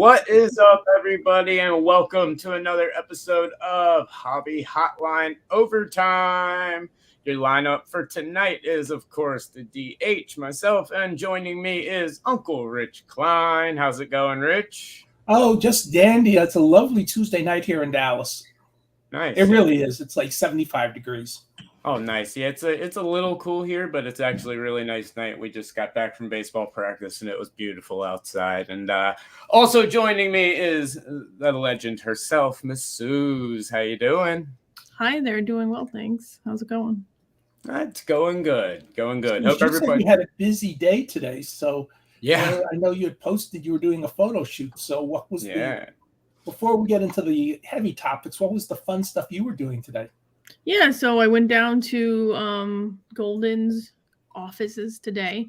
What is up, everybody, and welcome to another episode of Hobby Hotline Overtime. Your lineup for tonight is, of course, the DH, myself, and joining me is Uncle Rich Klein. How's it going, Rich? Oh, just dandy. It's a lovely Tuesday night here in Dallas. Nice. It really is. It's like 75 degrees. Oh, nice. Yeah, it's a little cool here, but it's actually a really nice night. We just got back from baseball practice, and it was beautiful outside. And also joining me is the legend herself, Miss Suze. How you doing? Hi there, doing well, thanks. How's it going? It's going good. Going good. Hope everybody had a busy day today. So yeah, I know you had posted you were doing a photo shoot. So what was before we get into the heavy topics, what was the fun stuff you were doing today? Yeah, so I went down to Golden's offices today.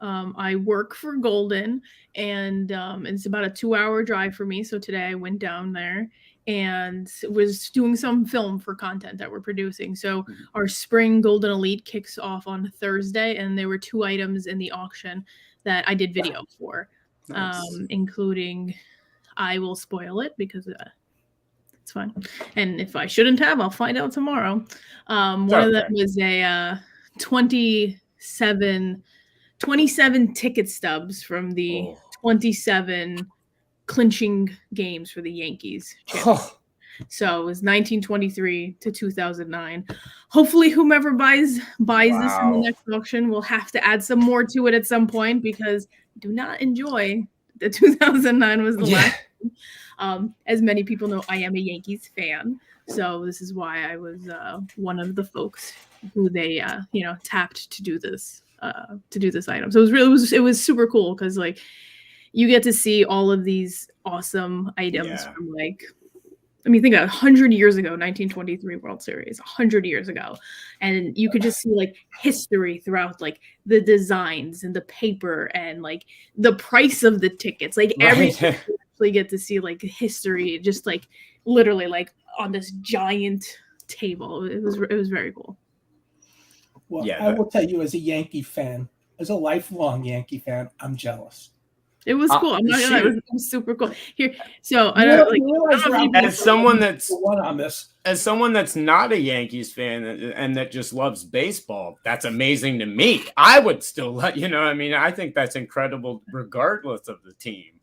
I work for Golden, and it's about a 2-hour drive for me. So today I went down there and was doing some film for content that we're producing. So our spring Golden Elite kicks off on Thursday, and there were 2 items in the auction that I did video for, including, I will spoil it because it's fine. And if I shouldn't have, I'll find out tomorrow. One of them was a 27 ticket stubs from the 27 clinching games for the Yankees. So it was 1923 to 2009. Hopefully whomever buys this in the next auction will have to add some more to it at some point, because I do not enjoy the 2009 was the last. As many people know, I am a Yankees fan, so this is why I was one of the folks who they tapped to do this item. So it was super cool, because like you get to see all of these awesome items from think about 100 years ago, 1923 World Series, 100 years ago. And you could just see like history throughout like the designs and the paper and like the price of the tickets, like everything. You get to see like history, just like literally like on this giant table. It was very cool. Well, I will tell you, as a Yankee fan, as a lifelong Yankee fan, I'm jealous. It was cool. I'm not gonna lie, it was super cool. Here, so as someone that's not a Yankees fan and that just loves baseball, that's amazing to me. I would still let I think that's incredible regardless of the team.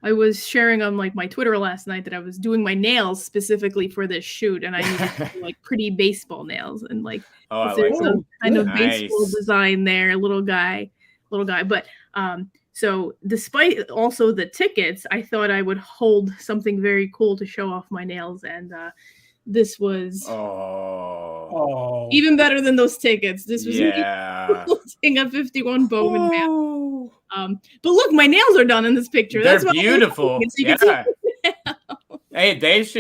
I was sharing on like my Twitter last night that I was doing my nails specifically for this shoot, and I needed like pretty baseball nails, and like there's some kind of baseball design there, little guy. But so despite also the tickets, I thought I would hold something very cool to show off my nails, and this was even better than those tickets. This was holding a 51 Bowman mantle. But look, my nails are done in this picture. They're beautiful. Hey, that's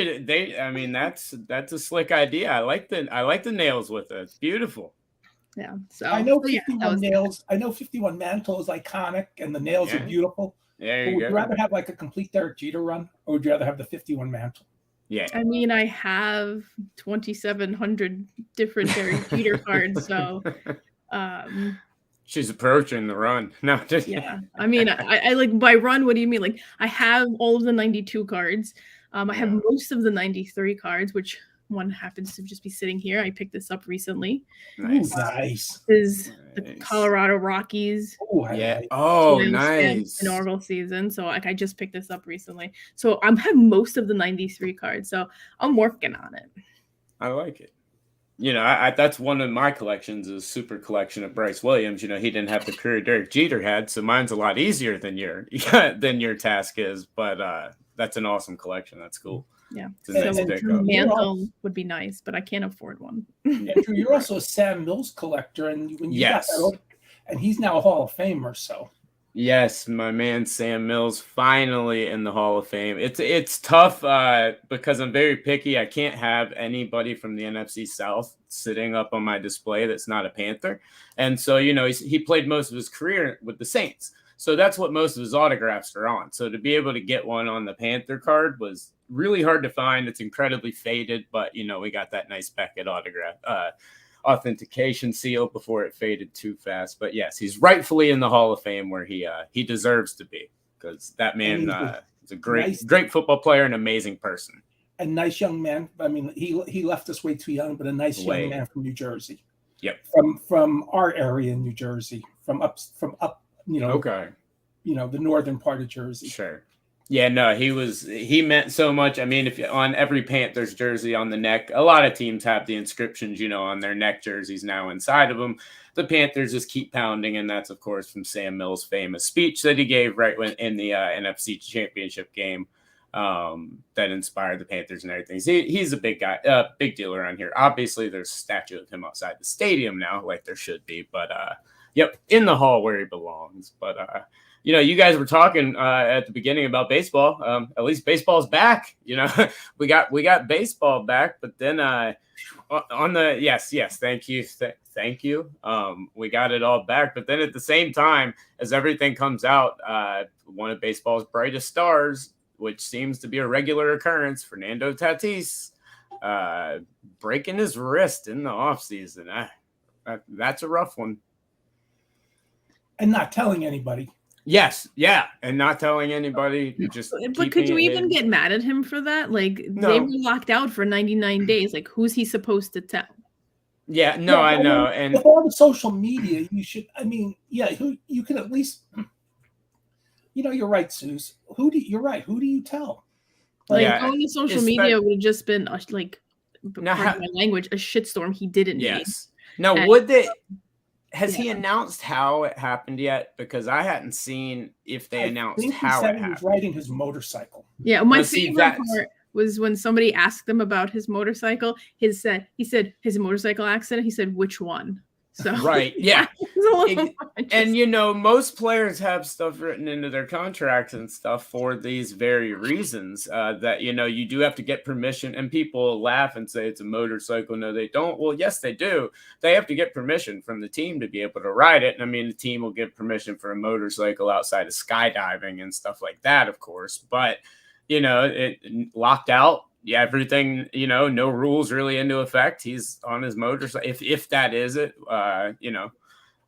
a slick idea. I like the nails with it. It's beautiful. Yeah. So I know 51 nails. I know 51 mantle is iconic, and the nails are beautiful. Yeah. Would you rather have like a complete Derek Jeter run, or would you rather have the 51 mantle? Yeah. I mean, I have 2,700 different Derek Jeter cards, so she's approaching the run. No, just I mean, I like by run. What do you mean? Like, I have all of the 92 cards. I have most of the 93 cards, which one happens to just be sitting here. I picked this up recently. Nice. This is the Colorado Rockies. Nice. Inaugural season. So like I just picked this up recently. So I have most of the 93 cards. So I'm working on it. I like it. That's one of my collections, is super collection of Bryce Williams. He didn't have the career Derek Jeter had, so mine's a lot easier than your task is. But that's an awesome collection. That's cool. Yeah, mantle would be nice, but I can't afford one. Andrew, you're also a Sam Mills collector, and when you got that, and he's now a Hall of Famer. So yes, my man Sam Mills finally in the Hall of Fame. It's tough because I'm very picky. I can't have anybody from the NFC South sitting up on my display that's not a Panther, and so he played most of his career with the Saints. So that's what most of his autographs are on. So to be able to get one on the Panther card was really hard to find. It's incredibly faded, but we got that nice Beckett autograph authentication seal before it faded too fast. But yes, he's rightfully in the Hall of Fame where he deserves to be, because that man He's a great football player and amazing person. A nice young man. I mean, he left us way too young, but a nice young man from New Jersey. Yep. From our area in New Jersey, from up, okay. The northern part of Jersey. Sure. Yeah, no, he meant so much. I mean, if on every Panthers jersey on the neck, a lot of teams have the inscriptions, on their neck jerseys now inside of them. The Panthers just keep pounding, and that's, of course, from Sam Mills' famous speech that he gave right when in the NFC Championship game that inspired the Panthers and everything. He's a big guy, big deal around here. Obviously, there's a statue of him outside the stadium now, like there should be. But, yep, in the hall where he belongs. But, you guys were talking at the beginning about baseball. At least baseball's back. We got baseball back, but then on the yes, thank you. We got it all back, but then at the same time, as everything comes out, one of baseball's brightest stars, which seems to be a regular occurrence, Fernando Tatis, breaking his wrist in the offseason. That's a rough one. And not telling anybody. Yes, yeah, and not telling anybody. But could you even get mad at him for that? Like, no. They were locked out for 99 days. Like, who's he supposed to tell? Yeah, no, I know. And with all the social media, you should. I mean, you can at least. You're right, Suze. You're right. Who do you tell? Like, going to social media would have just been my language, a shitstorm he didn't need. Yes. Now, would they? Has he announced how it happened yet? Because I hadn't seen if they announced how it happened. He was riding his motorcycle. Yeah, my favorite part was when somebody asked him about his motorcycle. He said his motorcycle accident. He said, which one? So right, yeah. And most players have stuff written into their contracts and stuff for these very reasons. That you do have to get permission, and people laugh and say it's a motorcycle. No, they don't. Well, yes, they do. They have to get permission from the team to be able to ride it. And I mean, the team will give permission for a motorcycle outside of skydiving and stuff like that, of course. But it locked out. Yeah, everything, no rules really into effect. He's on his motorcycle. If that is it,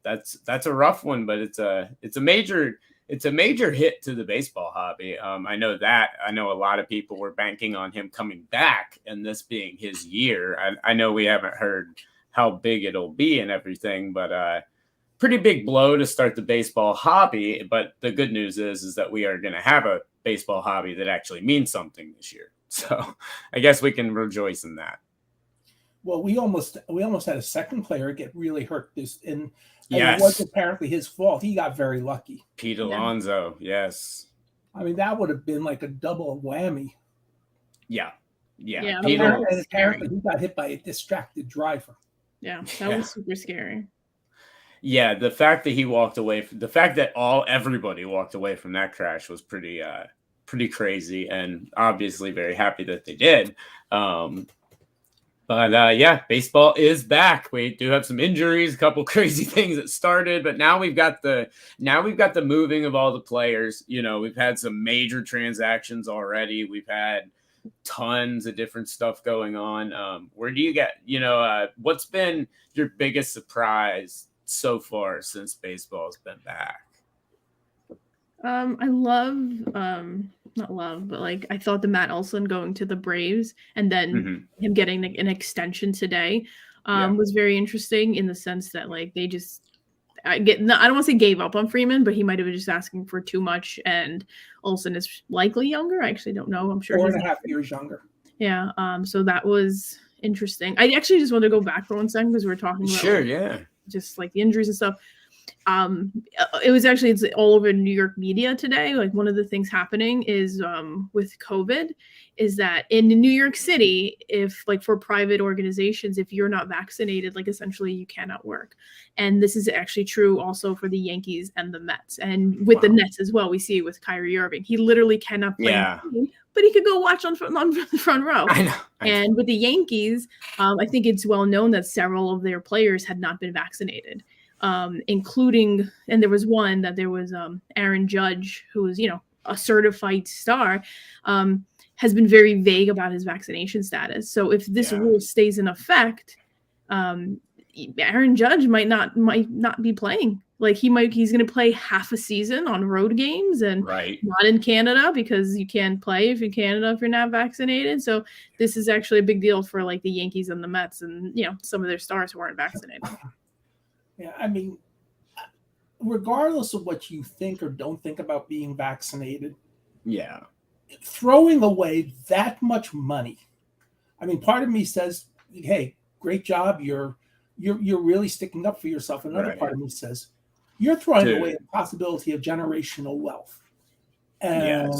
that's a rough one, but it's a major hit to the baseball hobby. I know that. I know a lot of people were banking on him coming back and this being his year. I know we haven't heard how big it'll be and everything, but pretty big blow to start the baseball hobby. But the good news is that we are going to have a baseball hobby that actually means something this year. So I guess we can rejoice in that. Well, we almost had a second player get really hurt and it was apparently his fault. He got very lucky. Pete Alonso, yes. I mean, that would have been like a double whammy. Yeah. And apparently he got hit by a distracted driver. Yeah, that was super scary. Yeah, the fact that he walked away, the fact that everybody walked away from that crash was pretty crazy, and obviously very happy that they did. But baseball is back. We do have some injuries, a couple crazy things that started, but now we've got the moving of all the players. We've had some major transactions already. We've had tons of different stuff going on. Where do you get, what's been your biggest surprise so far since baseball's been back? I love, not love, but I thought the Matt Olson going to the Braves and then him getting an extension today was very interesting in the sense that they just, I don't want to say gave up on Freeman, but he might have been just asking for too much. And Olson is likely younger. I actually don't know. I'm sure 4.5 years younger. Yeah. So that was interesting. I actually just wanted to go back for 1 second because we were talking about just the injuries and stuff. It's all over New York media today. One of the things happening is with COVID is that in New York City, if for private organizations, if you're not vaccinated, essentially you cannot work. And this is actually true also for the Yankees and the Mets, and with the Nets as well. We see it with Kyrie Irving. He literally cannot play, but he could go watch on the front row. I know. And with the Yankees, I think it's well known that several of their players had not been vaccinated. Including, and there was Aaron Judge, who was, a certified star, has been very vague about his vaccination status. So if this rule stays in effect, Aaron Judge might not be playing. Like he's going to play half a season on road games and not in Canada because you can't play in Canada if you're not vaccinated. So this is actually a big deal for like the Yankees and the Mets and, you know, some of their stars who aren't vaccinated. Yeah, I mean, regardless of what you think or don't think about being vaccinated, throwing away that much money. I mean, part of me says, hey, great job. You're really sticking up for yourself. Another part of me says, you're throwing away the possibility of generational wealth. And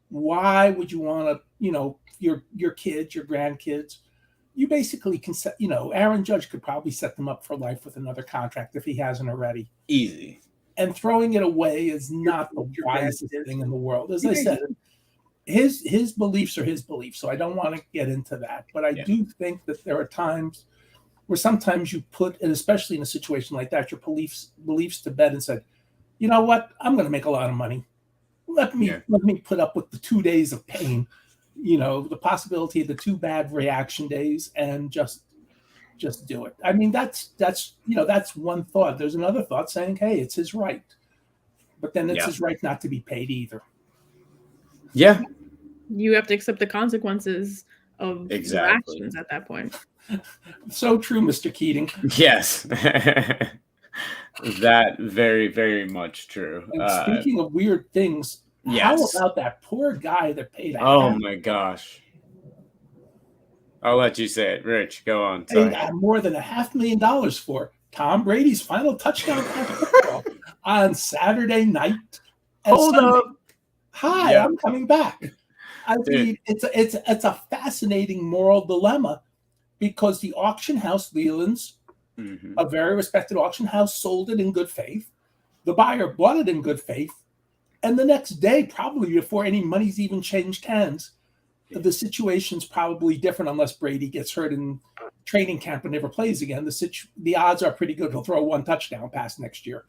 why would you want to, you know, your kids, your grandkids, you basically can set, you know, Aaron Judge could probably set them up for life with another contract if he hasn't already. Easy. And throwing it away is not the wisest thing in the world. As I said, his beliefs are his beliefs, so I don't want to get into that. But I do think that there are times where sometimes you put, and especially in a situation like that, your beliefs to bed and said, you know what, I'm going to make a lot of money. Let me put up with the 2 days of pain, you know, the possibility of the 2 bad reaction days, and just do it. I mean, that's you know, that's one thought. There's another thought saying, hey, it's his right, but then it's his right not to be paid either. Yeah, you have to accept the consequences of your actions at that point. So true, Mr. Keating. Yes. That very, very much true. And speaking of weird things, how about that poor guy that paid my gosh. I'll let you say it. Rich, go on. More than $500,000 for Tom Brady's final touchdown on Saturday night. Hold up. Hi, I'm coming back. I mean, it's a fascinating moral dilemma because the auction house, Leland's, a very respected auction house, sold it in good faith. The buyer bought it in good faith. And the next day, probably before any money's even changed hands, the situation's probably different unless Brady gets hurt in training camp and never plays again. The odds are pretty good he'll throw 1 touchdown pass next year.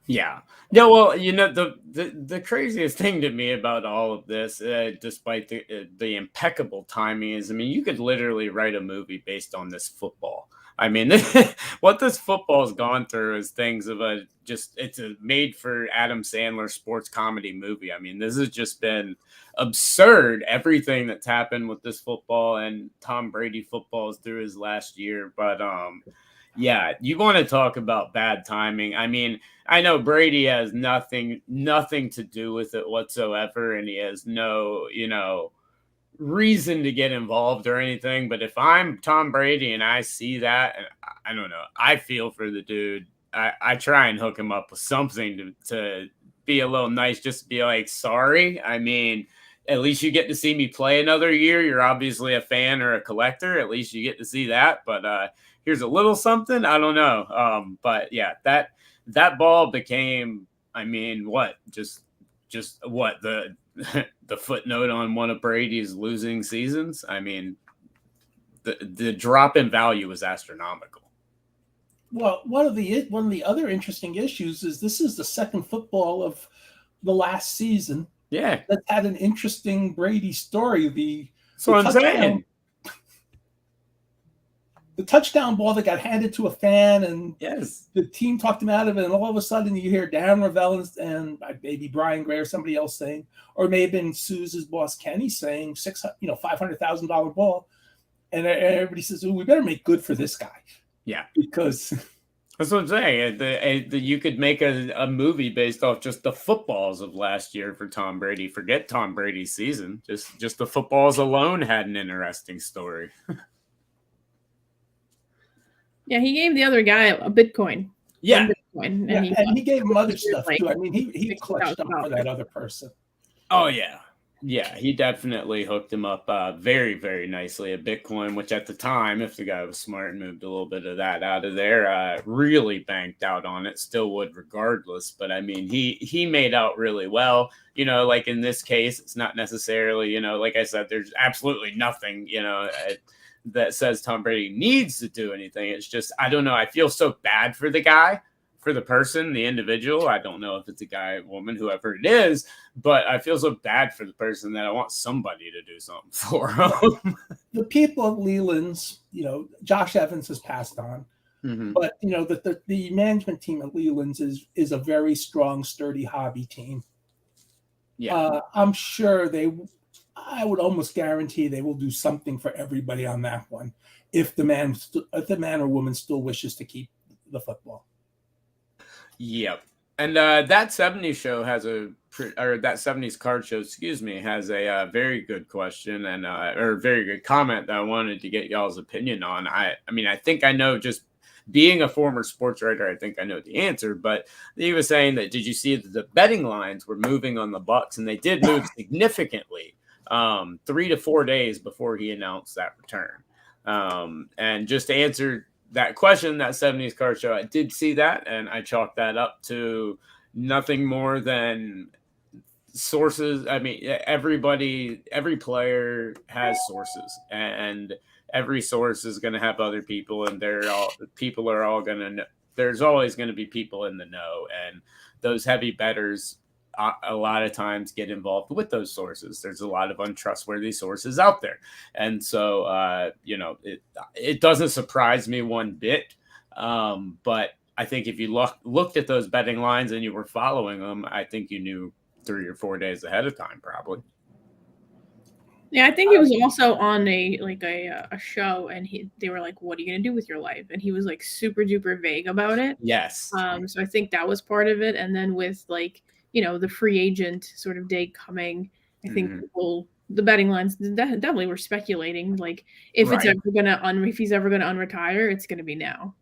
Yeah. No, well, you know, the craziest thing to me about all of this, despite the impeccable timing, is, I mean, you could literally write a movie based on this football. I mean, what this football's gone through is things of it's a made for Adam Sandler sports comedy movie. I mean, this has just been absurd, everything that's happened with this football and Tom Brady footballs through his last year. But yeah, you want to talk about bad timing. I mean, I know Brady has nothing to do with it whatsoever, and he has no, you know, reason to get involved or anything. But if I'm Tom Brady and I see that, and I don't know, I feel for the dude. I try and hook him up with something to be a little nice, just to be like, sorry. I mean, at least you get to see me play another year. You're obviously a fan or a collector. At least you get to see that. But here's a little something. I don't know. But yeah, that ball became, I mean, what? Just what, the footnote on one of Brady's losing seasons? I mean, the drop in value was astronomical. Well, one of the other interesting issues is this is the second football of the last season. Yeah, that had an interesting Brady story. That's what I'm saying. The touchdown ball that got handed to a fan, and the team talked him out of it, and all of a sudden you hear Darren Ravel and maybe Brian Gray or somebody else saying, or it may have been Sousa's boss Kenny saying $500,000 ball, and everybody says, "Oh, we better make good for this guy." Yeah, because that's what I'm saying. You could make a movie based off just the footballs of last year for Tom Brady. Forget Tom Brady's season. Just the footballs alone had an interesting story. Yeah, he gave the other guy a Bitcoin. Yeah. Bitcoin, and he gave him other stuff too. I mean, he clutched up for that other person. Oh, yeah. Yeah, he definitely hooked him up very, very nicely. A Bitcoin, which at the time, if the guy was smart and moved a little bit of that out of there, really banked out on it. Still would regardless. But, I mean, he made out really well. You know, like in this case, it's not necessarily, you know, like I said, there's absolutely nothing, you know, that says Tom Brady needs to do anything. It's just, I don't know. I feel so bad for the guy, for the person, the individual. I don't know if it's a guy, woman, whoever it is, but I feel so bad for the person that I want somebody to do something for him. The people at Leland's, you know, Josh Evans has passed on. But the management team at Leland's is a very strong, sturdy hobby team. Yeah, I'm sure I would almost guarantee they will do something for everybody on that one if the man or woman still wishes to keep the football. Yep. And that 70s show has or that 70s card show, excuse me, has a very good question and or very good comment that I wanted to get y'all's opinion on. I mean, I think I know, just being a former sports writer, I think I know the answer, but he was saying that, did you see that the betting lines were moving on the Bucks, and they did move significantly 3 to 4 days before he announced that return. And just to answer that question, that 70s card show, I did see that, and I chalked that up to nothing more than sources. I mean, every player has sources, and every source is going to have other people, and people are all going to know. There's always going to be people in the know, and those heavy bettors a lot of times get involved with those sources. There's a lot of untrustworthy sources out there. And so, it doesn't surprise me one bit. But I think if you looked at those betting lines and you were following them, I think you knew 3 or 4 days ahead of time, probably. Yeah, I think he was also on a show, and they were like, "What are you gonna do with your life?" And he was like super duper vague about it. Yes. So I think that was part of it. And then with the free agent sort of day coming, I think the betting lines definitely were speculating, like, if it's ever gonna if he's ever gonna unretire, it's gonna be now.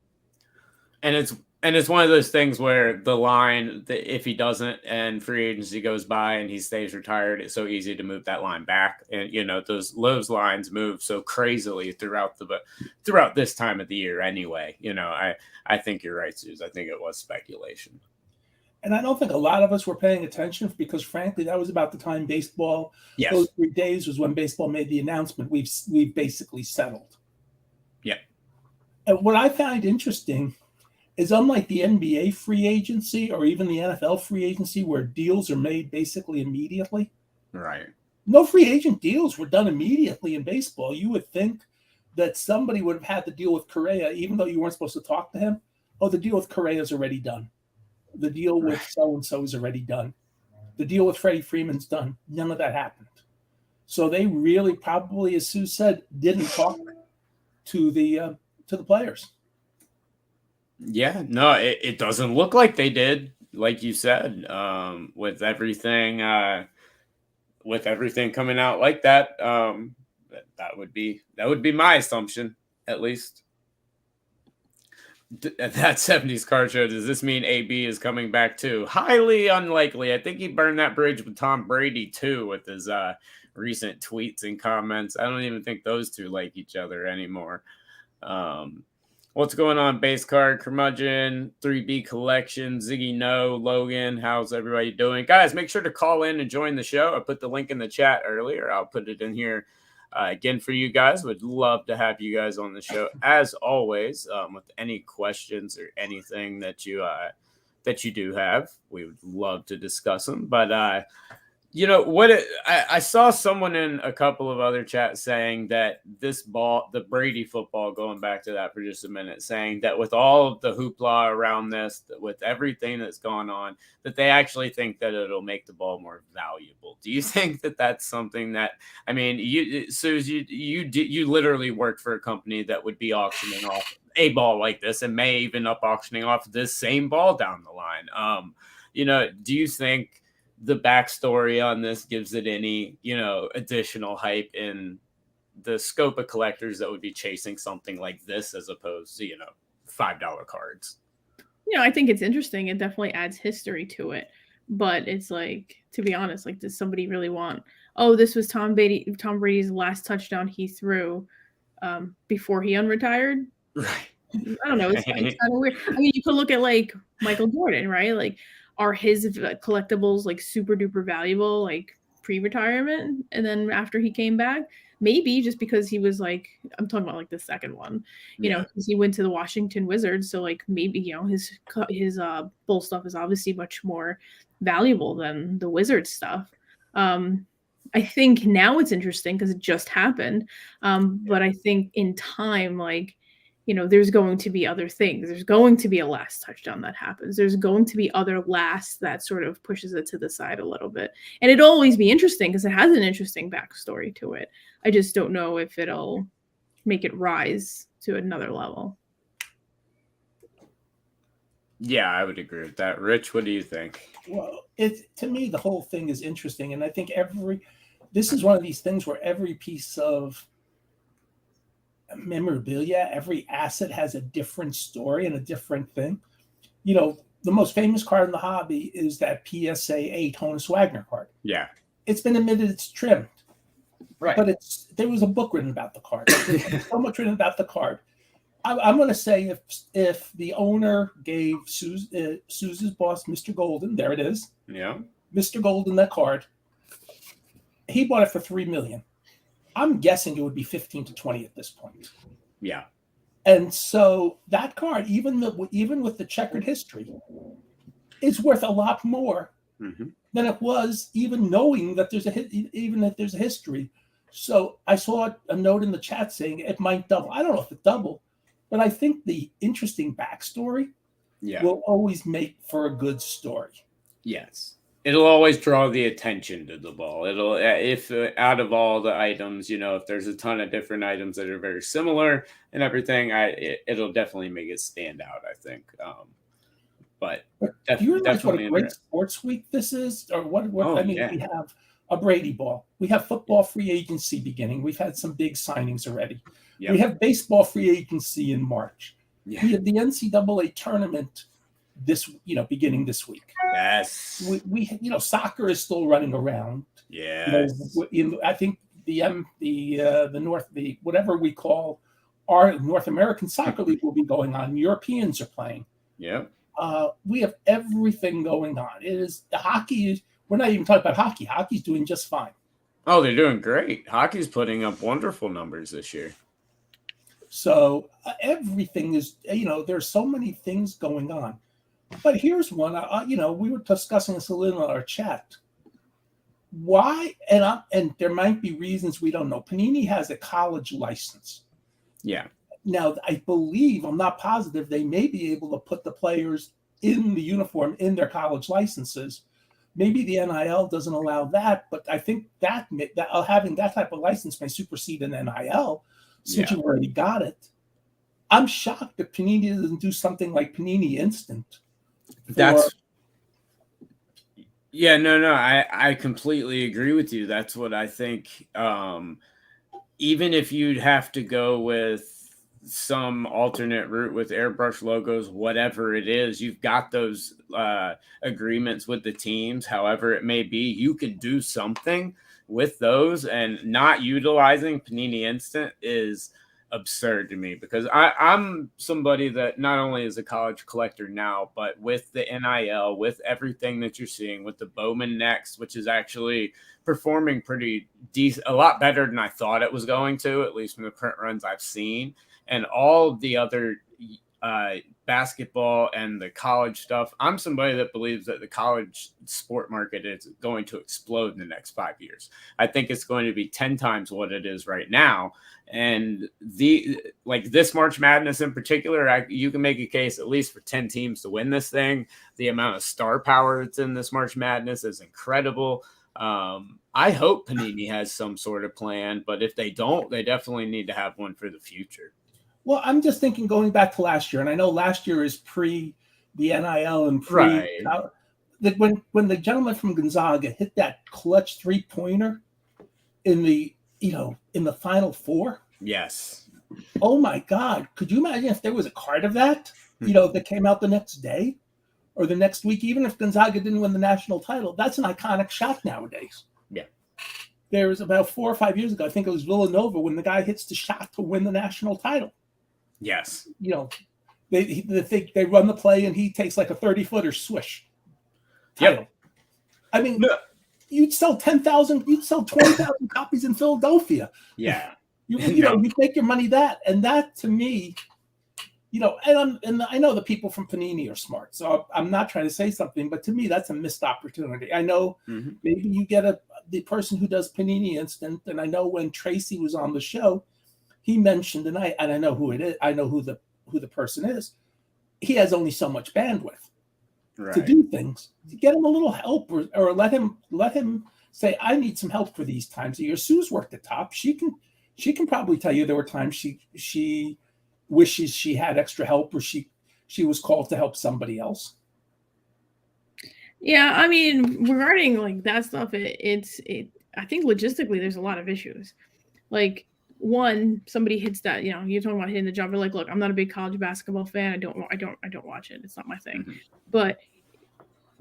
And it's one of those things where the line, that if he doesn't and free agency goes by and he stays retired, it's so easy to move that line back. And those lines move so crazily throughout this time of the year anyway. I think you're right, Suze. I think it was speculation. And I don't think a lot of us were paying attention, because frankly, that was about the time baseball. Yes. Those 3 days was when baseball made the announcement. We've basically settled. Yeah. And what I find interesting is, unlike the NBA free agency or even the NFL free agency, where deals are made basically immediately. Right. No free agent deals were done immediately in baseball. You would think that somebody would have had to deal with Correa, even though you weren't supposed to talk to him. Oh, the deal with Correa is already done. The deal with so-and-so is already done. The deal with Freddie Freeman's done. None of that happened. So they really probably, as Sue said, didn't talk to the players. Yeah, no, it doesn't look like they did, like you said, with everything coming out like that. That would be my assumption, at least. That 70s card show, does this mean AB is coming back too? Highly unlikely. I think he burned that bridge with Tom Brady too, with his recent tweets and comments. I don't even think those two like each other anymore. What's going on, Base Card, Curmudgeon, 3B Collection, Ziggy No, Logan? How's everybody doing? Guys, make sure to call in and join the show. I put the link in the chat earlier. I'll put it in here again for you guys. Would love to have you guys on the show, as always, with any questions or anything that you do have. We would love to discuss them. But I saw someone in a couple of other chats saying that the Brady football, going back to that for just a minute, saying that with all of the hoopla around this, with everything that's gone on, that they actually think that it'll make the ball more valuable. Do you think that that's something that, I mean, Suze, you literally worked for a company that would be auctioning off a ball like this, and may even up auctioning off this same ball down the line. Do you think the backstory on this gives it any, additional hype in the scope of collectors that would be chasing something like this, as opposed to, $5 cards? I think it's interesting. It definitely adds history to it. But it's like, to be honest, like, does somebody really want, this was Tom Brady's last touchdown he threw before he unretired? Right. I don't know. It's kind of weird. I mean, you could look at like Michael Jordan, right? Like, are his collectibles like super duper valuable, like pre-retirement, and then after he came back? Maybe, just because he was like, I'm talking about like the second one, because he went to the Washington Wizards, so like maybe his bull stuff is obviously much more valuable than the Wizard stuff. I think now it's interesting because it just happened, but I think in time, like, there's going to be other things. There's going to be a last touchdown that happens. There's going to be other lasts that sort of pushes it to the side a little bit. And it'll always be interesting because it has an interesting backstory to it. I just don't know if it'll make it rise to another level. Yeah, I would agree with that. Rich, what do you think? Well, to me, the whole thing is interesting. And I think this is one of these things where every piece of memorabilia, every asset has a different story and a different thing. The most famous card in the hobby is that PSA 8 Honus Wagner card. Yeah. It's been admitted it's trimmed. Right. But there was a book written about the card. There's so much written about the card. I'm going to say if the owner gave Suze's boss, Mr. Golden, there it is. Yeah. Mr. Golden, that card, he bought it for $3 million. I'm guessing it would be 15 to 20 at this point. Yeah. And so that card, even with the checkered history, is worth a lot more than it was even knowing that there's a history. So I saw a note in the chat saying it might double. I don't know if it doubled, but I think the interesting backstory will always make for a good story. Yes. It'll always draw the attention to the ball. If out of all the items, if there's a ton of different items that are very similar and everything, it'll definitely make it stand out, I think. But do you realize what a great sports week this is? Or what? We have a Brady Ball. We have football free agency beginning. We've had some big signings already. Yep. We have baseball free agency in March. Yeah. We have the NCAA tournament beginning this week. Yes. We soccer is still running around. Yes. I think whatever we call our North American Soccer League will be going on. Europeans are playing. Yeah. We have everything going on. It is the hockey. We're not even talking about hockey. Hockey's doing just fine. Oh, they're doing great. Hockey's putting up wonderful numbers this year. So everything is, there's so many things going on. But here's one, we were discussing this a little in our chat. Why, and there might be reasons we don't know. Panini has a college license. Yeah. Now, I believe, I'm not positive, they may be able to put the players in the uniform in their college licenses. Maybe the NIL doesn't allow that, but I think that having that type of license may supersede an NIL since you've already got it. I'm shocked that Panini doesn't do something like Panini Instant. I completely agree with you. That's what I think. Even if you'd have to go with some alternate route with airbrush logos, whatever it is, you've got those agreements with the teams, however it may be, you could do something with those, and not utilizing Panini Instant is absurd to me, because I'm somebody that not only is a college collector now, but with the NIL, with everything that you're seeing, with the Bowman Next, which is actually performing pretty decent, a lot better than I thought it was going to, at least from the print runs I've seen, and all the other basketball and the college stuff. I'm somebody that believes that the college sport market is going to explode in the next 5 years. I think it's going to be 10 times what it is right now. And this March Madness in particular, you can make a case at least for 10 teams to win this thing. The amount of star power that's in this March Madness is incredible. I hope Panini has some sort of plan, but if they don't, they definitely need to have one for the future. Well, I'm just thinking going back to last year, and I know last year is pre the NIL and pre. Right. When the gentleman from Gonzaga hit that clutch 3-pointer in the Final Four. Yes. Oh my God! Could you imagine if there was a card of that? That came out the next day or the next week, even if Gonzaga didn't win the national title. That's an iconic shot nowadays. Yeah. There was about 4 or 5 years ago, I think it was Villanova, when the guy hits the shot to win the national title. Yes. They run the play and he takes like a 30-footer swish. Title. Yep. I mean, you'd sell 10,000, you'd sell 20,000 copies in Philadelphia. Yeah. You make your money that, and that to me, and I know the people from Panini are smart, so I'm not trying to say something, but to me, that's a missed opportunity. I know maybe you get the person who does Panini Instant, and I know when Tracy was on the show, he mentioned, and I know who it is. I know who the person is. He has only so much bandwidth to do things. To get him a little help, or let him say, I need some help for these times. Your Sue's worked at top. She can probably tell you there were times she wishes she had extra help, or she was called to help somebody else. Yeah, I mean, regarding like that stuff, I think logistically there's a lot of issues. Like, one, somebody hits that, you're talking about hitting the jumper. Like, look, I'm not a big college basketball fan. I don't watch it. It's not my thing. Mm-hmm. But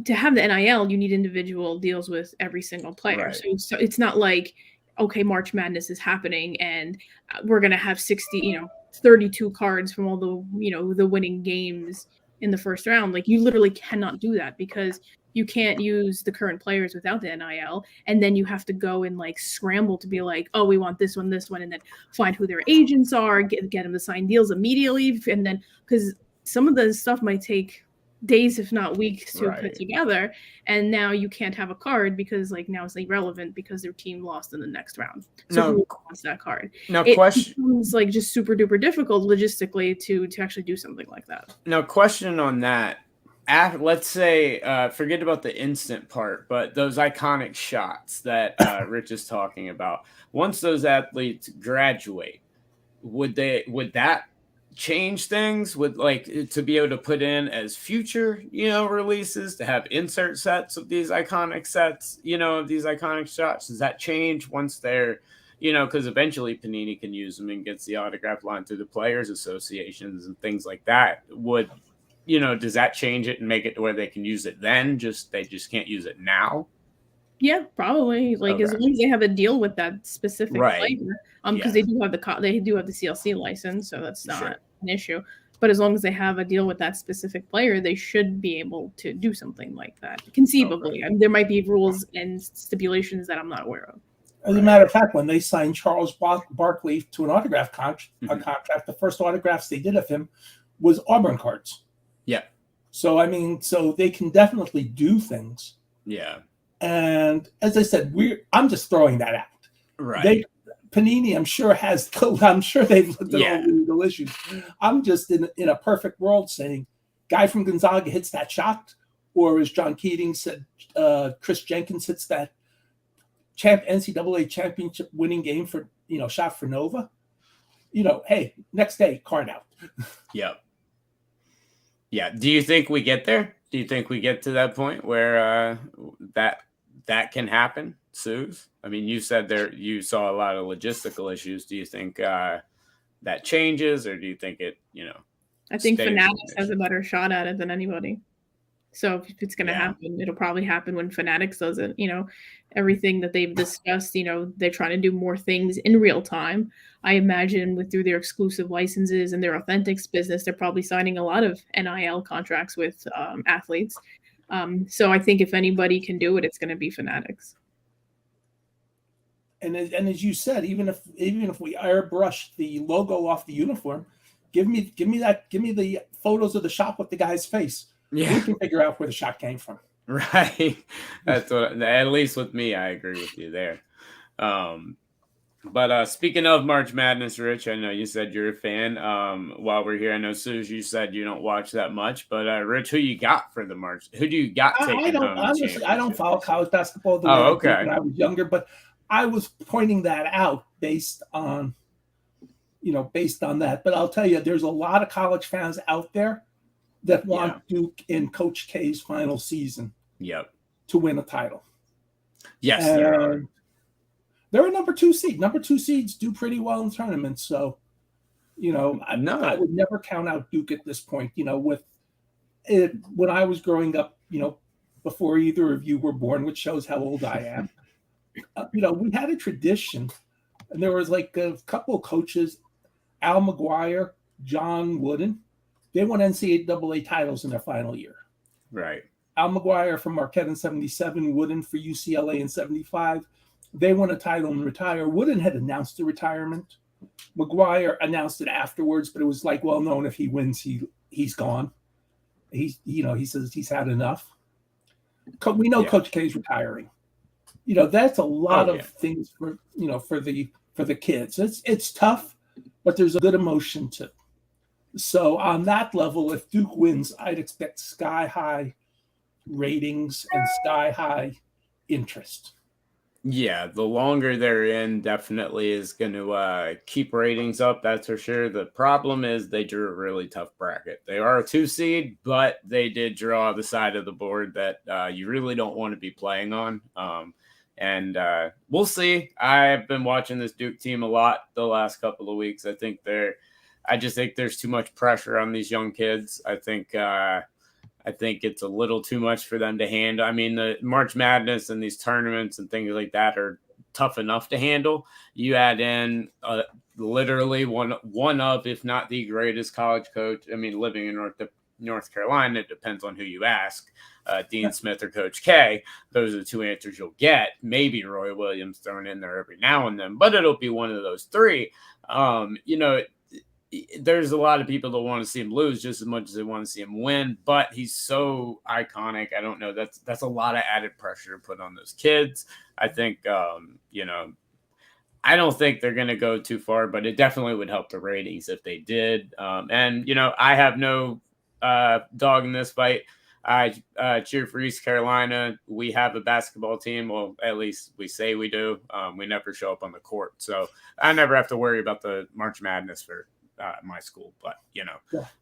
to have the NIL, you need individual deals with every single player. Right. So it's not like, okay, March Madness is happening and we're going to have 32 cards from all the, the winning games in the first round. Like, you literally cannot do that because you can't use the current players without the NIL. And then you have to go and like scramble to be like, oh, we want this one, and then find who their agents are, get them to sign deals immediately. And then, because some of the stuff might take days, if not weeks, to put together. And now you can't have a card because like now it's irrelevant because their team lost in the next round. So who wants that card? It becomes like just super duper difficult logistically to actually do something like that. Now, question on that. Let's say, forget about the instant part, but those iconic shots that Rich is talking about. Once those athletes graduate, would that change things? Would like to be able to put in as future, releases, to have insert sets of these iconic sets, of these iconic shots? Does that change once they're, because eventually Panini can use them and gets the autograph line through the players associations and things like that? Does that change it and make it to where they can use it then? They just can't use it now? Yeah, probably. Like, as long as they have a deal with that specific player, because they do have the CLC license, so that's not an issue. But as long as they have a deal with that specific player, they should be able to do something like that. Conceivably, there might be rules and stipulations that I'm not aware of. As a matter of fact, when they signed Charles Barkley to an autograph contract, the first autographs they did of him was Auburn cards. Yeah. So, I mean, they can definitely do things. Yeah. And as I said, I'm just throwing that out. Right. Panini, I'm sure they've looked at all the legal issues. I'm just in a perfect world saying, guy from Gonzaga hits that shot, or as John Keating said, Chris Jenkins hits that NCAA championship winning game for, shot for Nova. Hey, next day, card out. Yep. Yeah. Do you think we get there? Do you think we get to that point where that can happen, Suze? I mean, you said you saw a lot of logistical issues. Do you think that changes, or do you think it, I think Fanatics has a better shot at it than anybody. So if it's going to happen, it'll probably happen when Fanatics does it. Everything that they've discussed, they're trying to do more things in real time. I imagine through their exclusive licenses and their Authentics business, they're probably signing a lot of NIL contracts with athletes. So I think if anybody can do it, it's going to be Fanatics. And as you said, even if we airbrush the logo off the uniform, give me the photos of the shot with the guy's face. Yeah. We can figure out where the shot came from. Right. That's what, at least with me, I agree with you there. But speaking of March Madness, Rich, I know you said you're a fan. While we're here, I know, Suze, you said you don't watch that much. But Rich, who you got for the March? Who do you got taking home? Honestly, I don't follow college basketball the way I did when I was younger. But I was pointing that out based on that. But I'll tell you, there's a lot of college fans out there that want Duke in Coach K's final season to win a title. Yes, there are. They're a number 2 seed. Number 2 seeds do pretty well in tournaments. So, I would never count out Duke at this point. With it, when I was growing up, before either of you were born, which shows how old I am, we had a tradition. And there was like a couple of coaches, Al McGuire, John Wooden. They won NCAA titles in their final year. Right. Al McGuire from Marquette in 77, Wooden for UCLA in 75. They won a title and retired. Wooden had announced the retirement. McGuire announced it afterwards, but it was like well known if he wins, he's gone. He says he's had enough. We know Coach K's retiring. That's a lot of things for the kids. It's tough, but there's a good emotion too. So on that level, if Duke wins, I'd expect sky high ratings and sky high interest. Yeah, the longer they're in definitely is going to keep ratings up. That's for sure. The problem is they drew a really tough bracket. They are a 2 seed, but they did draw the side of the board that you really don't want to be playing on. And we'll see. I've been watching this Duke team a lot the last couple of weeks. I just think there's too much pressure on these young kids. I think it's a little too much for them to handle. I mean, the March Madness and these tournaments and things like that are tough enough to handle. You add in literally one of, if not the greatest college coach. I mean, living in North Carolina, it depends on who you ask. Dean Smith or Coach K. Those are the two answers you'll get. Maybe Roy Williams thrown in there every now and then, but it'll be one of those three. There's a lot of people that want to see him lose just as much as they want to see him win, but he's so iconic. I don't know. That's a lot of added pressure to put on those kids. I think, I don't think they're going to go too far, but it definitely would help the ratings if they did. I have no dog in this fight. I cheer for East Carolina. We have a basketball team. Well, at least we say we do. We never show up on the court. So I never have to worry about the March Madness for my school, but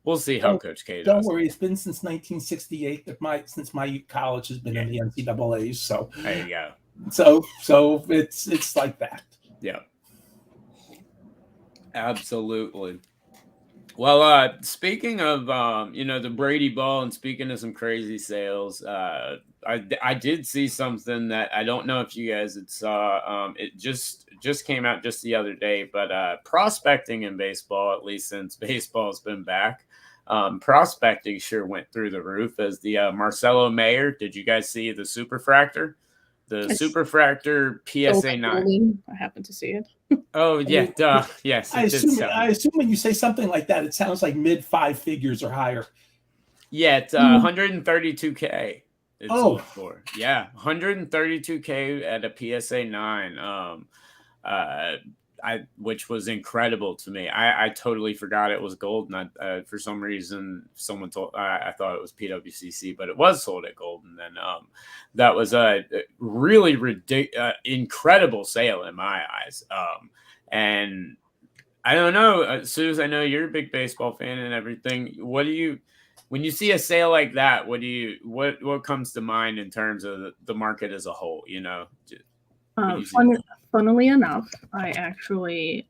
we'll see how Coach K does. Don't worry, it's been since 1968 since my college has been in the NCAAs. So there you go. So it's like that. Yeah, absolutely. Well, speaking of the Brady Ball and speaking of some crazy sales, I did see something that I don't know if you guys had saw. It just came out just the other day, but prospecting in baseball, at least since baseball's been back, prospecting sure went through the roof. As the Marcelo Mayer, did you guys see the Superfractor? The Superfractor PSA 9. I happened to see it. Oh yeah, duh. Yes. I assume when you say something like that, it sounds like mid 5 figures or higher. Yeah, it's 132K. It's sold for. Yeah, 132K at a PSA 9. Which was incredible to me. I totally forgot it was gold, and for some reason someone told I thought it was PWCC, but it was sold at gold. And then that was a really incredible sale in my eyes. And I don't know, Suze, I know you're a big baseball fan and everything. When you see a sale like that, what comes to mind in terms of the market as a whole? Funnily enough, I actually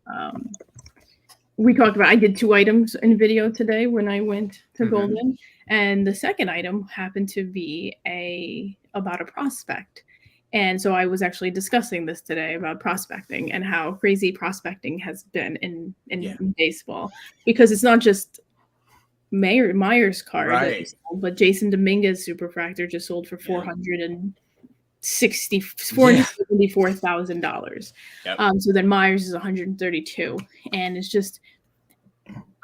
we talked about. I did 2 items in video today when I went to Golden, and the second item happened to be about a prospect. And so I was actually discussing this today about prospecting and how crazy prospecting has been in baseball, because it's not just Myers card, right, but Jason Dominguez Superfractor just sold for $474,000. Yep. So then Myers is 132, and it's just,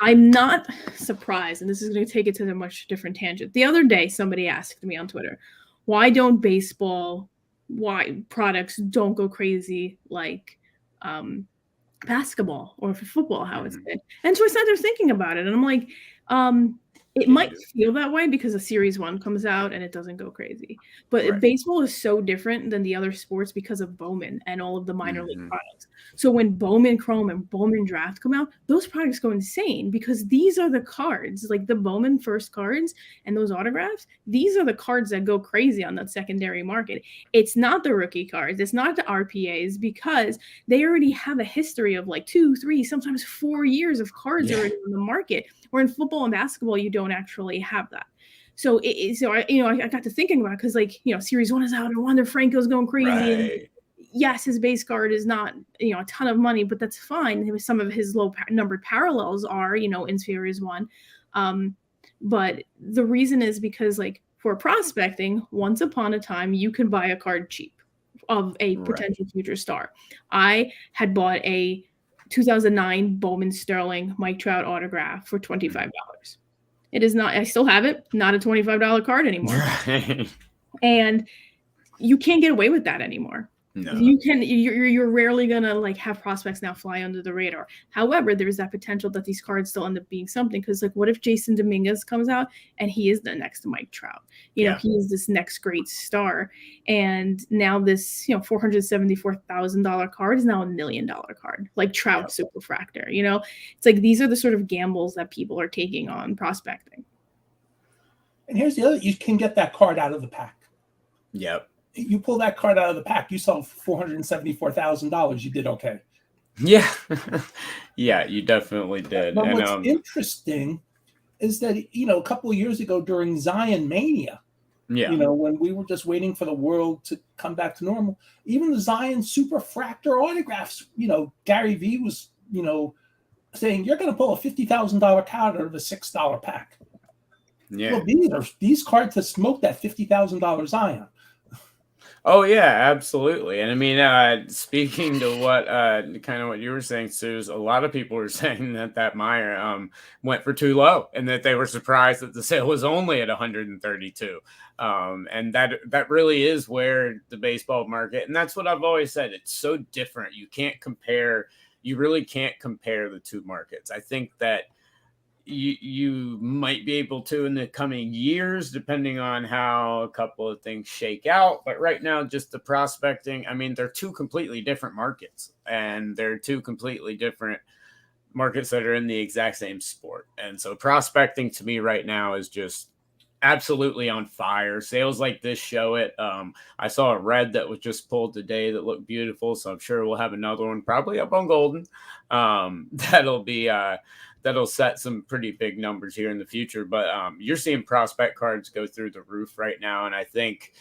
I'm not surprised, and this is going to take it to a much different tangent. The other day, somebody asked me on Twitter, why products don't go crazy like basketball or for football, how it's been. And so I sat there thinking about it, and I'm like, it might feel that way because a Series 1 comes out and it doesn't go crazy. But baseball is so different than the other sports because of Bowman and all of the minor league products. So when Bowman Chrome and Bowman Draft come out, those products go insane because these are the cards, like the Bowman first cards and those autographs. These are the cards that go crazy on that secondary market. It's not the rookie cards. It's not the RPAs, because they already have a history of like 2, 3, sometimes 4 years of cards already on the market. Where in football and basketball, you don't actually have that. So I got to thinking about it because Series 1 is out and Wander Franco's going crazy. Right. And yes, his base card is not a ton of money, but that's fine. Some of his low numbered parallels are in Series 1. But the reason is because for prospecting, once upon a time you could buy a card cheap of a potential future star. I had bought a 2009 Bowman Sterling Mike Trout autograph for $25. It is not, I still have it, not a $25 card anymore. And you can't get away with that anymore. No. You're rarely gonna like have prospects now fly under the radar. However, there's that potential that these cards still end up being something, because like, what if Jason Dominguez comes out and he is the next Mike Trout? You know, he is this next great star, and now this $474,000 card is now $1 million card, like Trout Superfractor. You know, it's like these are the sort of gambles that people are taking on prospecting. And here's the other: you can get that card out of the pack. Yep. You pull that card out of the pack, you sell $474,000. You did okay. Yeah, yeah, you definitely did. But what's interesting is that a couple of years ago during Zion Mania, when we were just waiting for the world to come back to normal, even the Zion Superfractor autographs, Gary V was, saying you're going to pull a $50,000 card out of a $6 pack. Yeah, well, these cards have smoked that $50,000 Zion. Oh yeah, absolutely. And I mean, speaking to what kind of what you were saying, Suze, a lot of people were saying that Meyer went for too low, and that they were surprised that the sale was only at 132. And that really is where the baseball market, and that's what I've always said. It's so different. You really can't compare the two markets. I think that you might be able to in the coming years, depending on how a couple of things shake out. But right now, just the prospecting, I mean, they're two completely different markets, and they're two completely different markets that are in the exact same sport. And so prospecting to me right now is just absolutely on fire. Sales like this show it. I saw a red that was just pulled today that looked beautiful, so I'm sure we'll have another one probably up on Golden. That'll set some pretty big numbers here in the future. But you're seeing prospect cards go through the roof right now, and I think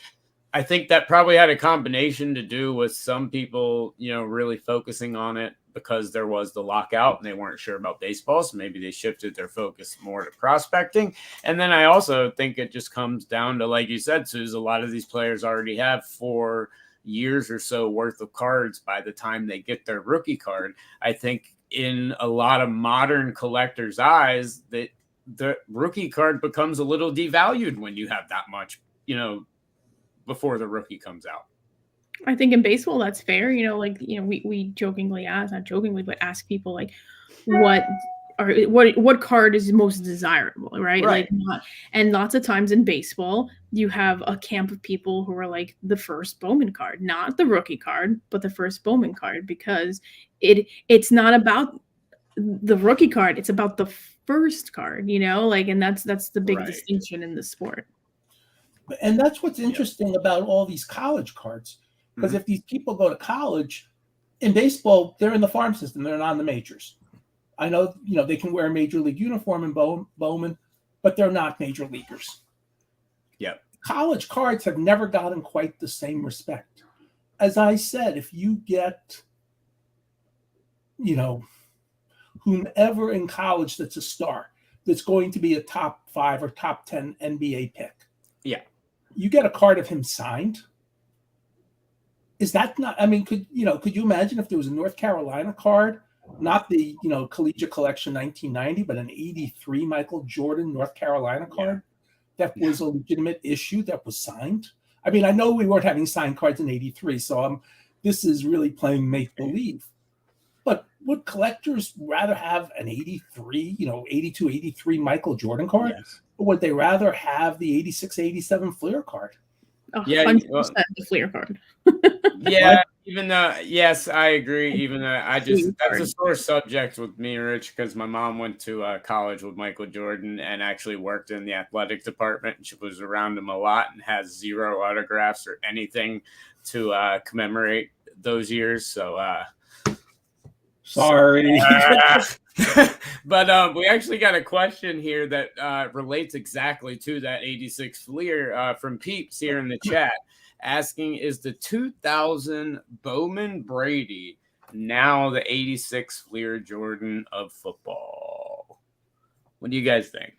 that probably had a combination to do with some people, really focusing on it because there was the lockout and they weren't sure about baseball. So maybe they shifted their focus more to prospecting. And then I also think it just comes down to, like you said, Suze, a lot of these players already have 4 years or so worth of cards by the time they get their rookie card. I think in a lot of modern collectors' eyes that the rookie card becomes a little devalued when you have that much, before the rookie comes out. I think in baseball that's fair. We jokingly ask people like what card is most desirable, right? And lots of times in baseball you have a camp of people who are like the first Bowman card, not the rookie card, but the first Bowman card, because it's not about the rookie card, it's about the first card, and that's the big distinction in the sport. And that's what's interesting about all these college cards. Because if these people go to college, in baseball, they're in the farm system. They're not in the majors. I know, they can wear a major league uniform in Bowman, but they're not major leaguers. Yep. College cards have never gotten quite the same respect. As I said, if you get, whomever in college that's a star, that's going to be a top 5 or top 10 NBA pick. Yeah. You get a card of him signed. Is that not, I mean, could you imagine if there was a North Carolina card, not the, Collegiate Collection 1990, but an 83 Michael Jordan North Carolina card that was a legitimate issue that was signed? I mean, I know we weren't having signed cards in 83, so this is really playing make-believe. But would collectors rather have an 83, 82, 83 Michael Jordan card? Yes. Or would they rather have the 86, 87 Fleer card? 100% the Fleer card. Yeah, even though, yes, I agree. Even though that's a sore subject with me, Rich, because my mom went to college with Michael Jordan and actually worked in the athletic department. And she was around him a lot and has 0 autographs or anything to commemorate those years. So, sorry. But we actually got a question here that relates exactly to that 86 Fleer from Peeps here in the chat, asking, is the 2000 Bowman Brady now the 86 Fleer Jordan of football? What do you guys think?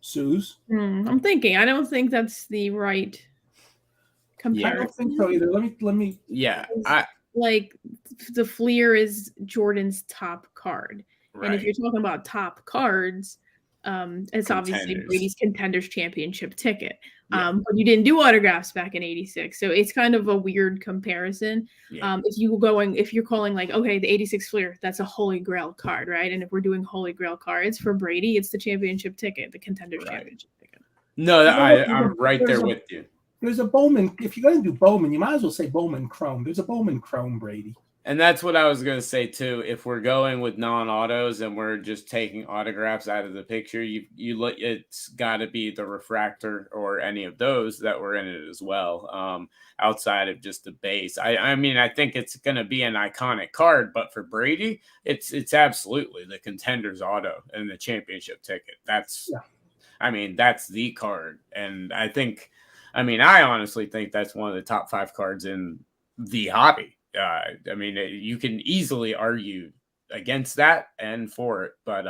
Suze? I'm thinking. I don't think that's the right comparison. I don't think so either. Let me. Yeah. Like the Fleer is Jordan's top card. Right. And if you're talking about top cards, It's obviously Contenders. Brady's Contenders Championship ticket. But you didn't do autographs back in '86, so it's kind of a weird comparison. Yeah. If you're calling like, okay, the '86 Fleer, that's a Holy Grail card, right? And if we're doing Holy Grail cards for Brady, it's the championship ticket, the Contenders Championship ticket. No, I'm right there with you. There's a Bowman. If you're going to do Bowman, you might as well say Bowman Chrome. There's a Bowman Chrome, Brady. And that's what I was going to say too. If we're going with non-autos and we're just taking autographs out of the picture, you look, it's got to be the refractor or any of those that were in it as well. Outside of just the base, I mean, I think it's going to be an iconic card, but for Brady, it's absolutely the Contenders auto and the championship ticket. I mean, that's the card, and I honestly think that's one of the top 5 cards in the hobby. I mean, you can easily argue against that and for it, but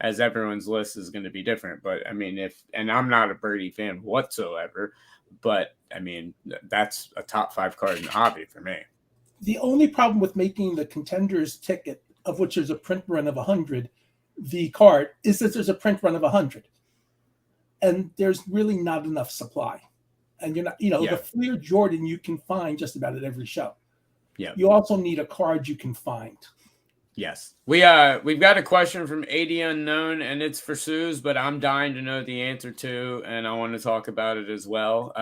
as everyone's list is going to be different. But I mean, and I'm not a Brady fan whatsoever, but I mean, that's a top 5 card in the hobby for me. The only problem with making the Contenders ticket, of which there's a print run of 100, the card, is that there's a print run of 100, and there's really not enough supply. And you're not, the Fleer Jordan you can find just about at every show. Yeah. You also need a card you can find. Yes. We've got a question from 80 Unknown, and it's for Suze, but I'm dying to know the answer to, and I want to talk about it as well.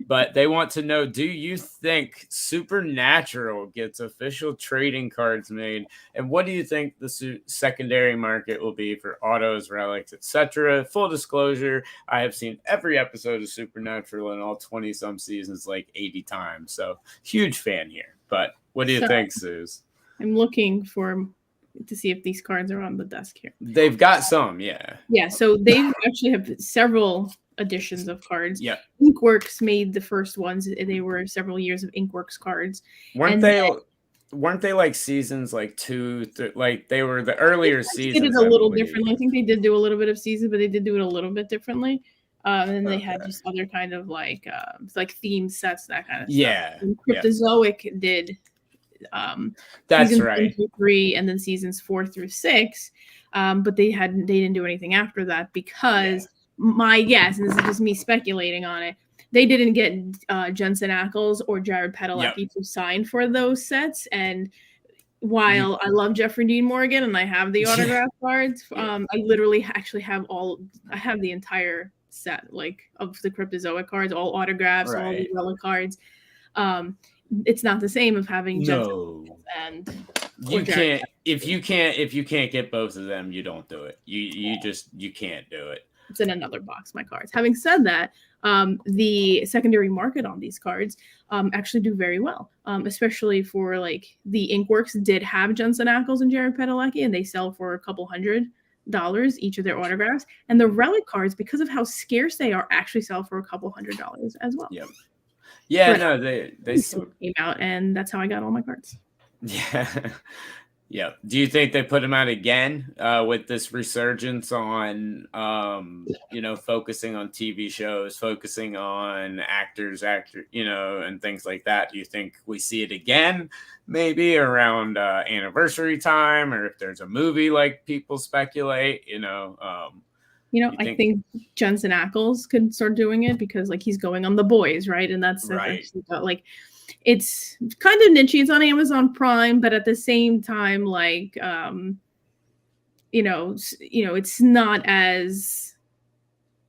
But they want to know, do you think Supernatural gets official trading cards made? And what do you think the secondary market will be for autos, relics, etc.? Full disclosure, I have seen every episode of Supernatural in all 20-some seasons like 80 times. So huge fan here. But what do you think, Suze? I'm looking to see if these cards are on the desk here. They've got some, yeah. Yeah, so they actually have several editions of cards. Yeah. Inkworks made the first ones. They were several years of Inkworks cards. Weren't they like seasons like 2, like they were the earlier seasons? They did it a little differently. I think they did do a little bit of seasons, but they did do it a little bit differently. And then they had just other kind of like themed sets, that kind of stuff. Yeah. And Cryptozoic did that's seasons right. 1 through 3 and then seasons 4 through 6, but they didn't do anything after that because my guess, and this is just me speculating on it, they didn't get Jensen Ackles or Jared Padalecki to sign for those sets. And while I love Jeffrey Dean Morgan and I have the autograph cards, I literally actually have the entire set of the Cryptozoic cards, all autographs, all the relic cards. It's not the same of having Jensen and you can't if you can't get both of them, you don't do it. You can't do it. It's in another box, my cards. Having said that, the secondary market on these cards actually do very well, especially for like the Inkworks did have Jensen Ackles and Jared Padalecki, and they sell for a couple $100 each of their autographs. And the relic cards, because of how scarce they are, actually sell for a couple $100 as well. Yep. Yeah, but no, they came out, and that's how I got all my cards. Yeah. Yeah. Do you think they put them out again with this resurgence on, focusing on TV shows, focusing on actors, and things like that? Do you think we see it again, maybe around anniversary time, or if there's a movie like people speculate, I think Jensen Ackles could start doing it because he's going on The Boys, right? And that's right. It's kind of niche. It's on Amazon Prime, but at the same time, it's not as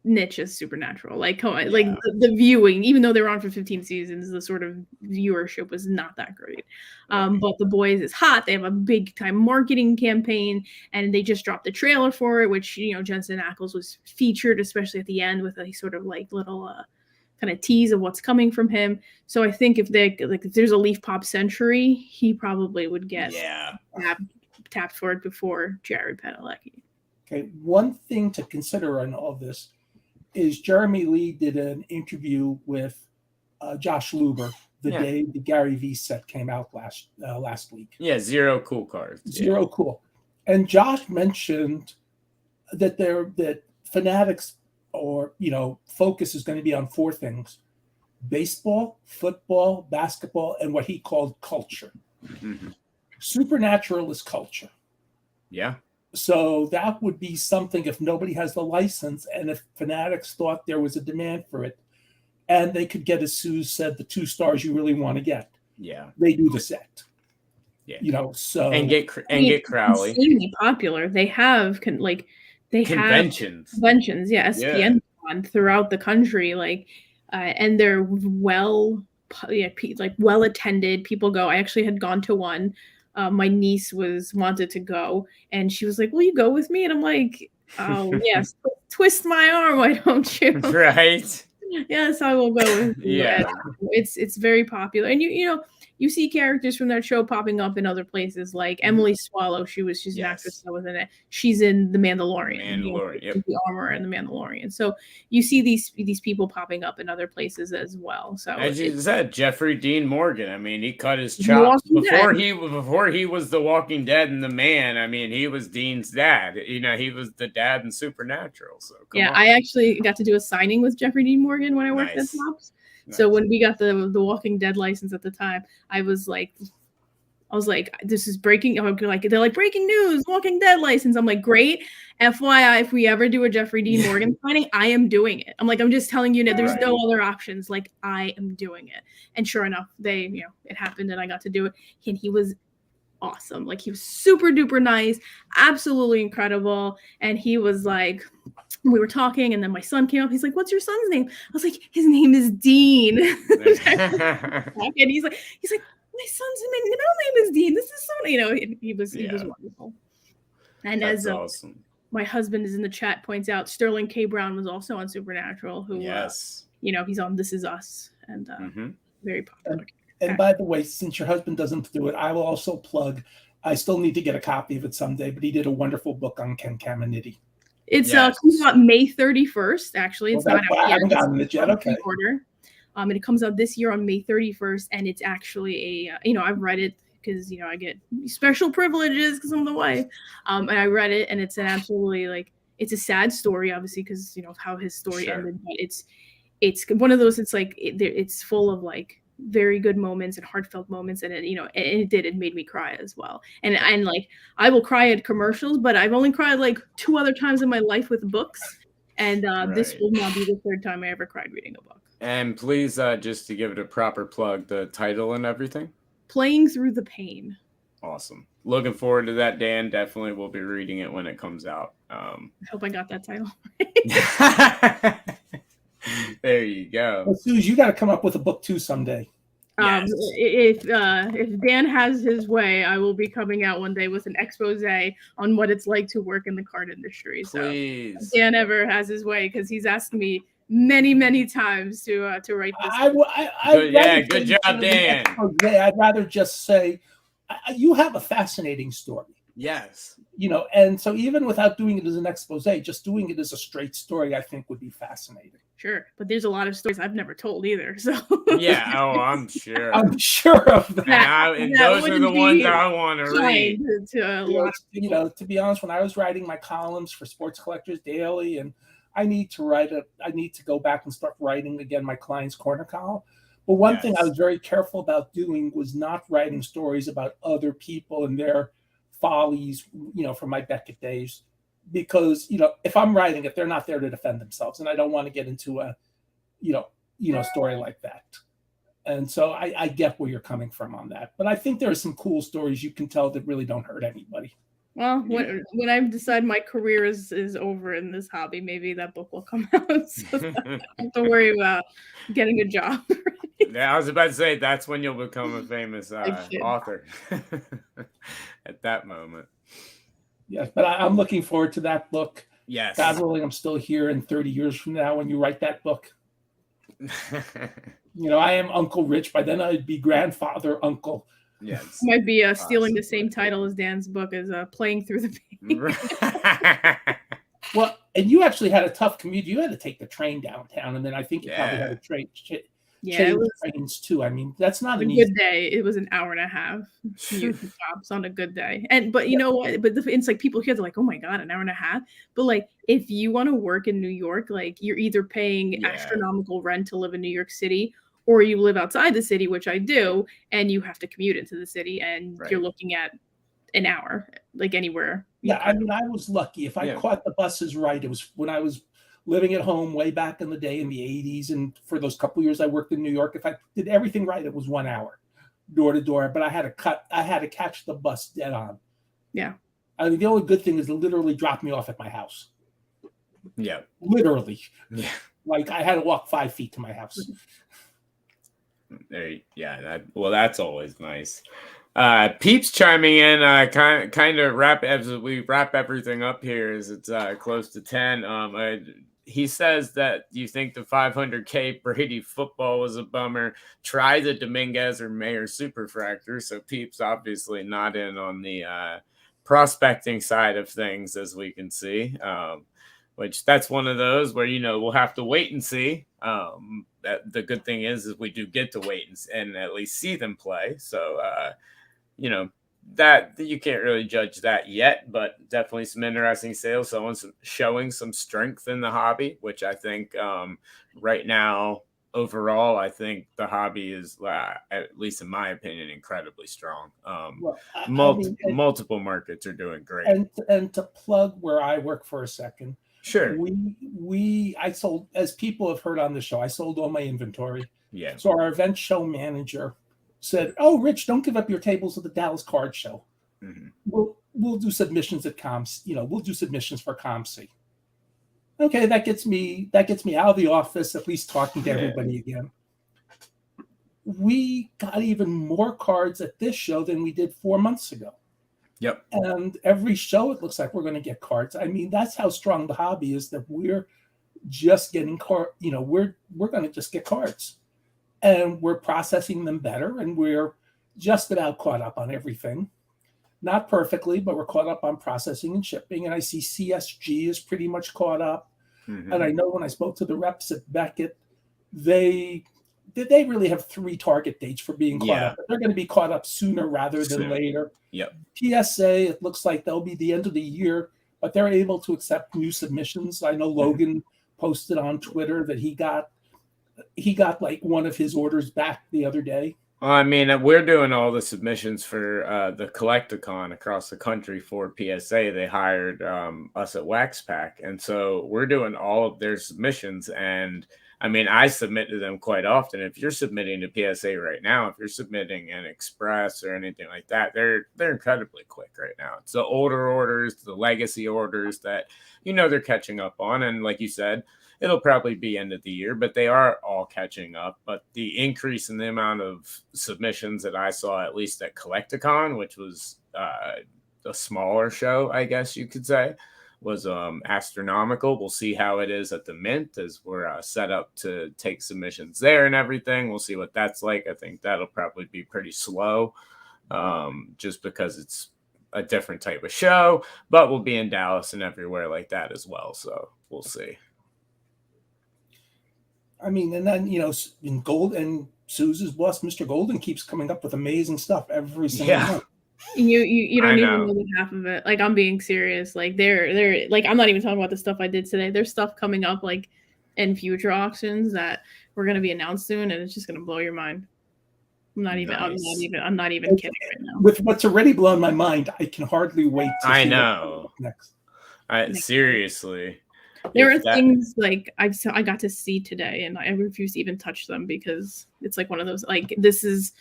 niche as Supernatural. The viewing, even though they're on for 15 seasons, the sort of viewership was not that great. But The Boys is hot. They have a big time marketing campaign, and they just dropped the trailer for it, which Jensen Ackles was featured, especially at the end with a sort of little kind of tease of what's coming from him. So I think if there's a Leaf Pop Century, he probably would get tapped for it before Jared Padalecki. Okay, one thing to consider on all this is Jeremy Lee did an interview with Josh Luber the day the Gary V set came out last week. Yeah, zero cool cards. Zero cool. And Josh mentioned that Fanatics or focus is going to be on 4 things: baseball, football, basketball, and what he called culture. Mm-hmm. Supernatural is culture. Yeah. So that would be something if nobody has the license and if Fanatics thought there was a demand for it and they could get, as Sue said, the 2 stars you really want to get. Yeah. They do the set. Yeah. So and get Crowley. Insanely popular. They have Conventions. Yeah, SPN throughout the country, and they're well attended. People go. I actually had gone to one. My niece wanted to go, and she was like, "Will you go with me?" And I'm like, "Oh yes, twist my arm, why don't you?" Right. Yes, I will go with you. Yeah. It's very popular, and you see characters from that show popping up in other places, like Emily Swallow. She's an actress that was in it. She's in The Mandalorian. Yep. The armor and The Mandalorian. So you see these people popping up in other places as well. So as you said, Jeffrey Dean Morgan. I mean, he cut his chops before he was The Walking Dead and The Man. I mean, he was Dean's dad. He was the dad in Supernatural. So come on. I actually got to do a signing with Jeffrey Dean Morgan when I worked at Tops. So when we got the Walking Dead license at the time, I was like, this is breaking. They're like, breaking news, Walking Dead license. I'm like, great. FYI, if we ever do a Jeffrey Dean Morgan signing, I am doing it. I'm like, I'm just telling you, there's no other options. Like, I am doing it. And sure enough, it happened, and I got to do it. And he was awesome. Like, he was super duper nice, absolutely incredible. And he was like, we were talking, and then my son came up. He's like, "What's your son's name?" I was like, "His name is Dean." And he's like, "My son's middle name is Dean. This is so," he was wonderful. And that's awesome. My husband is in the chat, points out Sterling K. Brown was also on Supernatural. Who he's on This Is Us, and very popular. And by the way, since your husband doesn't do it, I will also plug. I still need to get a copy of it someday, but he did a wonderful book on Ken Caminiti. It's comes out May 31st. Actually, it's not out yet. I haven't gotten it yet. Okay. Order. And it comes out this year on May 31st, and it's actually I've read it because I get special privileges because I'm the wife. And I read it, and it's an absolutely it's a sad story, obviously, because of how his story ended. But it's one of those. It's it's full of very good moments and heartfelt moments, and it made me cry as well. And I will cry at commercials, but I've only cried 2 other times in my life with books, and this will now be the 3rd time I ever cried reading a book. And please, just to give it a proper plug, the title and everything. Playing Through the Pain. Awesome. Looking forward to that, Dan. Definitely will be reading it when it comes out. I hope I got that title. There you go. Well, Suze, you got to come up with a book too someday. Yes. If Dan has his way, I will be coming out one day with an expose on what it's like to work in the card industry. Please. So if Dan ever has his way, because he's asked me many times to write this. Good job, Dan. I'd rather just say you have a fascinating story. Yes. And so even without doing it as an expose, just doing it as a straight story, I think would be fascinating. Sure. But there's a lot of stories I've never told either. So yeah. Oh, I'm sure. I'm sure of that. And those are the ones I want to read. To be honest, when I was writing my columns for Sports Collectors Daily, and I need to go back and start writing again my Client's Corner column. But one thing I was very careful about doing was not writing stories about other people and their follies, from my Beckett days, because if I'm writing it, they're not there to defend themselves, and I don't want to get into a story like that. And so I get where you're coming from on that, but I think there are some cool stories you can tell that really don't hurt anybody. Well, when I decide my career is over in this hobby, maybe that book will come out. So I don't have to worry about getting a job. Yeah, I was about to say that's when you'll become a famous author. At that moment. Yes, but I'm looking forward to that book. Yes. God willing, I'm still here in 30 years from now when you write that book. I am Uncle Rich. By then I'd be grandfather, uncle. Yes. Might be stealing the same title as Dan's book as Playing Through the Pain. Well, and you actually had a tough commute. You had to take the train downtown, and then I think you probably had a train. It was trains too. I mean, that's not a good day. It was an hour and a half commute to Tops on a good day. But you know what? But it's people here, they're like, oh my God, an hour and a half. But if you want to work in New York, you're either paying astronomical rent to live in New York City, or you live outside the city, which I do, and you have to commute into the city, and you're looking at an hour like anywhere. Yeah, I mean, I was lucky. If I caught the buses right, it was when I was living at home way back in the day in the 80s. And for those couple years I worked in New York, if I did everything right, it was 1 hour door to door. But I had to catch the bus dead on. Yeah. I mean, the only good thing is it literally dropped me off at my house. Yeah. Literally. Yeah. Like I had to walk 5 feet to my house. That's always nice. Peeps chiming in, kind of wrap as we wrap everything up here as it's close to 10. He says that you think the 500K Brady football was a bummer. Try the Dominguez or Mayer superfractor. So Peeps obviously not in on the prospecting side of things, as we can see. Which that's one of those where, we'll have to wait and see. The good thing is we do get to wait and at least see them play. So, that you can't really judge that yet, but definitely some interesting sales. Someone's showing some strength in the hobby, which I think right now, overall, I think the hobby is, at least in my opinion, incredibly strong. Multiple markets are doing great. And to plug where I work for a second. Sure. I sold, as people have heard on the show, I sold all my inventory. Yeah. So our event show manager said, "Oh, Rich, don't give up your tables at the Dallas Card Show. Mm-hmm. We'll do submissions at comps. We'll do submissions for ComC." Okay, that gets me out of the office, at least talking to everybody again. We got even more cards at this show than we did 4 months ago. Yep. And every show, it looks like we're going to get cards. I mean, that's how strong the hobby is, that we're just getting we're going to just get cards. And we're processing them better, and we're just about caught up on everything. Not perfectly, but we're caught up on processing and shipping. And I see CSG is pretty much caught up. Mm-hmm. And I know when I spoke to the reps at Beckett, they really have 3 target dates for being caught up. But they're going to be caught up sooner rather than later. Yep. PSA, it looks like they'll be the end of the year, but they're able to accept new submissions. I know Logan posted on Twitter that he got like one of his orders back the other day. Well, I mean, we're doing all the submissions for the Collecticon across the country for PSA. They hired us at Wax Pack, and so we're doing all of their submissions. And I mean, I submit to them quite often. If you're submitting to PSA right now, if you're submitting an Express or anything like that, they're incredibly quick right now. It's the older orders, the legacy orders that they're catching up on, and like you said, it'll probably be end of the year, but they are all catching up. But the increase in the amount of submissions that I saw, at least at Collecticon, which was a smaller show, I guess you could say, was astronomical. We'll see how it is at the Mint as we're set up to take submissions there and everything. We'll see what that's like. I think that'll probably be pretty slow just because it's a different type of show, but we'll be in Dallas and everywhere like that as well. So we'll see. I mean, and then, in Gold and Suze's boss, Mr. Golden, keeps coming up with amazing stuff every single month. You don't even know half of it. Like, I'm being serious. Like, they're like, I'm not even talking about the stuff I did today. There's stuff coming up like in future auctions that we're going to be announced soon, and it's just going to blow your mind. I'm not even kidding right now. With what's already blown my mind, I can hardly wait to see next. Seriously. There are things like I got to see today, and I refuse to even touch them because it's like one of those, like, this is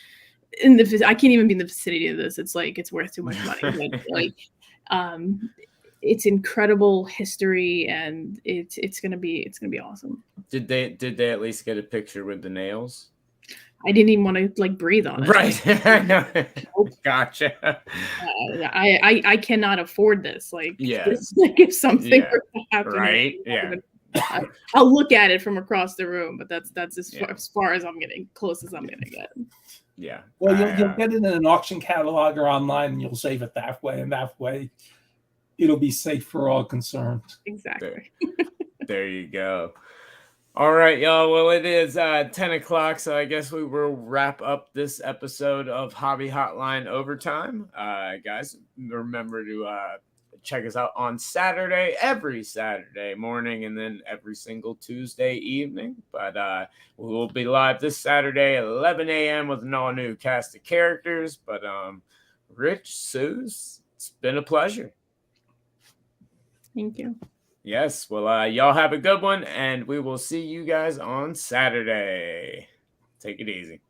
I can't even be in the vicinity of this. It's like it's worth too much money. But, like, it's incredible history, and it's gonna be awesome. Did they at least get a picture with the nails? I didn't even want to breathe on it. Right. Nope. Gotcha. I cannot afford this. If something were to happen, right? Yeah. I'll look at it from across the room, but that's as far as I'm getting, close as I'm gonna get. Yeah. Well, you'll get it in an auction catalog or online, and you'll save it that way, and that way it'll be safe for all concerned. Exactly. There you go. All right, y'all. Well, it is 10 o'clock, so I guess we will wrap up this episode of Hobby Hotline Overtime. Guys, remember to check us out on Saturday, every Saturday morning, and then every single Tuesday evening. But we will be live this Saturday at 11 a.m. with an all-new cast of characters. But Rich, Suze, It's been a pleasure. Thank you. Yes. Well, y'all have a good one, and we will see you guys on Saturday. Take it easy.